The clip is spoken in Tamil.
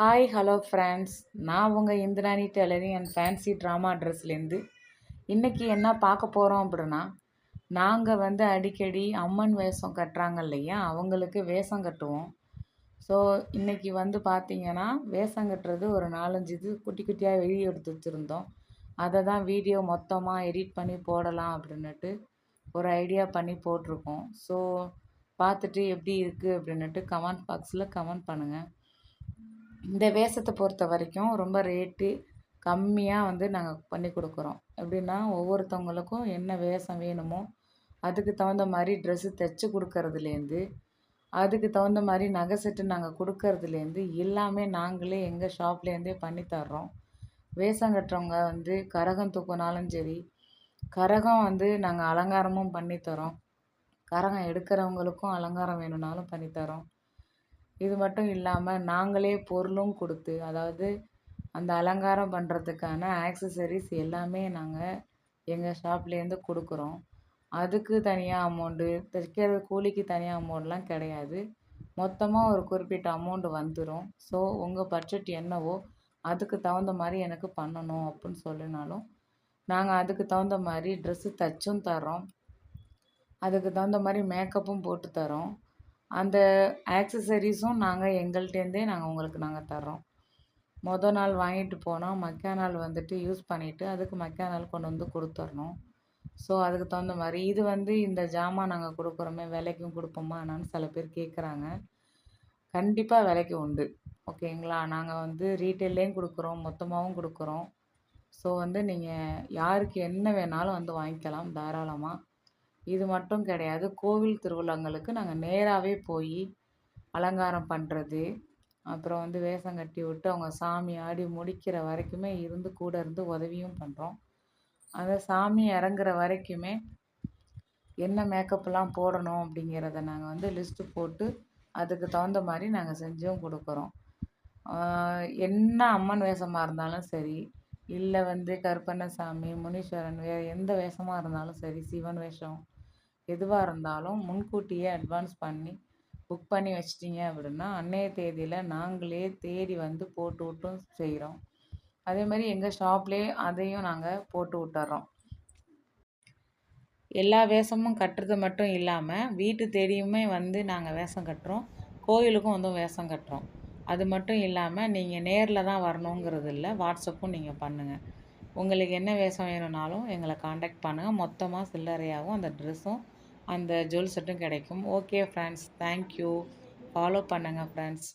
ஹாய் ஹலோ ஃப்ரெண்ட்ஸ், நான் உங்கள் Indrani tailoring and fancy drama ட்ரெஸ்லேருந்து இன்றைக்கி என்ன பார்க்க போகிறோம் அப்படின்னா, நாங்கள் அடிக்கடி அம்மன் வேஷம் கட்டுறாங்க இல்லையா, அவங்களுக்கு வேஷம் கட்டுவோம். ஸோ இன்றைக்கி பார்த்தீங்கன்னா, வேஷம் கட்டுறது ஒரு 4-5 இது குட்டி குட்டியாக வீடியோ எடுத்து வச்சுருந்தோம். அதை தான் வீடியோ மொத்தமாக எடிட் பண்ணி போடலாம் அப்படின்னுட்டு ஒரு ஐடியா பண்ணி போட்டிருக்கோம். ஸோ பார்த்துட்டு எப்படி இருக்குது அப்படின்னுட்டு கமெண்ட் பாக்ஸில் கமெண்ட் பண்ணுங்கள். இந்த வேஷத்தை பொறுத்த வரைக்கும் ரொம்ப ரேட்டு கம்மியாக நாங்கள் பண்ணி கொடுக்குறோம். எப்படின்னா, ஒவ்வொருத்தவங்களுக்கும் என்ன வேஷம் வேணுமோ அதுக்கு தகுந்த மாதிரி ட்ரெஸ்ஸு தைச்சி கொடுக்கறதுலேருந்து, அதுக்கு தகுந்த மாதிரி நகை செட்டு நாங்கள் கொடுக்கறதுலேருந்து எல்லாமே நாங்களே எங்கள் ஷாப்லேருந்தே பண்ணி தர்றோம். வேஷம் கட்டுறவங்க கரகம் தூக்கினாலும் சரி, கரகம் நாங்கள் அலங்காரமும் பண்ணித்தரோம். கரகம் எடுக்கிறவங்களுக்கும் அலங்காரம் வேணும்னாலும் பண்ணித்தரோம். இது மட்டும் இல்லாமல் நாங்களே பொருளும் கொடுத்து, அதாவது அந்த அலங்காரம் பண்ணுறதுக்கான ஆக்சசரிஸ் எல்லாமே நாங்கள் எங்கள் ஷாப்லேருந்து கொடுக்குறோம். அதுக்கு தனியாக அமௌண்ட்டு, தைக்கிற கூலிக்கு தனியாக அமௌண்ட்லாம் கிடையாது. மொத்தமாக ஒரு குறிப்பிட்ட அமௌண்ட் வந்துடும். ஸோ உங்கள் பட்ஜெட் என்னவோ அதுக்கு தகுந்த மாதிரி எனக்கு பண்ணணும் அப்படின்னு சொல்லினாலும், நாங்கள் அதுக்கு தகுந்த மாதிரி ட்ரெஸ்ஸு தைச்சும் தரோம். அதுக்கு தகுந்த மாதிரி மேக்கப்பும் போட்டு தரோம். அந்த ஆக்சசரிஸும் நாங்கள் எங்கள்கிட்டேருந்தே உங்களுக்கு தர்றோம். மொதல் நாள் வாங்கிட்டு போனால் மக்கா நாள் யூஸ் பண்ணிவிட்டு அதுக்கு மக்கா நாள் கொண்டு வந்து கொடுத்துர்ணும். ஸோ அதுக்கு தகுந்த மாதிரி இது இந்த ஜாமான் நாங்கள் கொடுக்குறோமே விலைக்கும் கொடுப்போமா என்னான்னு சில பேர் கேட்குறாங்க. கண்டிப்பாக விலைக்கு உண்டு, ஓகேங்களா? நாங்கள் ரீட்டெயில்லையும் கொடுக்குறோம், மொத்தமாகவும் கொடுக்குறோம். ஸோ நீங்கள் யாருக்கு என்ன வேணாலும் வாங்கிக்கலாம் தாராளமாக. இது மட்டும் கிடையாது, கோவில் திருவிழாங்களுக்கு நாங்கள் நேராகவே போய் அலங்காரம் பண்ணுறது, அப்புறம் வேஷம் கட்டி விட்டு அவங்க சாமி ஆடி முடிக்கிற வரைக்குமே இருந்து கூட இருந்து உதவியும் பண்ணுறோம். அந்த சாமி இறங்குற வரைக்குமே என்ன மேக்கப்லாம் போடணும் அப்படிங்கிறத நாங்கள் லிஸ்ட்டு போட்டு அதுக்கு தகுந்த மாதிரி நாங்கள் செஞ்சும் கொடுக்குறோம். என்ன அம்மன் வேஷமாக இருந்தாலும் சரி, இல்லை கருப்பண்ணசாமி, முனீஸ்வரன், வேறு எந்த வேஷமாக இருந்தாலும் சரி, சிவன் வேஷம் எதுவாக இருந்தாலும் முன்கூட்டியே அட்வான்ஸ் பண்ணி புக் பண்ணி வச்சிட்டிங்க அப்படின்னா அன்றைய தேதியில் நாங்களே தேடி போட்டு விட்டும் செய்கிறோம். அதேமாதிரி எங்கள் ஷாப்லேயே அதையும் நாங்கள் போட்டு விட்டுறோம். எல்லா வேஷமும் கட்டுறது மட்டும் இல்லாமல் வீட்டு தேடியுமே நாங்கள் வேஷம் கட்டுறோம், கோயிலுக்கும் வேஷம் கட்டுறோம். அது மட்டும் இல்லாமல் நீங்கள் நேரில் தான் வரணுங்கிறது இல்லை, வாட்ஸ்அப்பும் நீங்கள் பண்ணுங்கள். உங்களுக்கு என்ன வேஷம் வேணும்னாலும் எங்களை காண்டாக்ட் பண்ணுங்கள். மொத்தமாக சில்லறையாகவும் அந்த ட்ரெஸ்ஸும் அந்த ஜுவல் செட்டும் கிடைக்கும். Okay friends, thank you. ஃபாலோ பண்ணுங்கள் ஃப்ரெண்ட்ஸ்.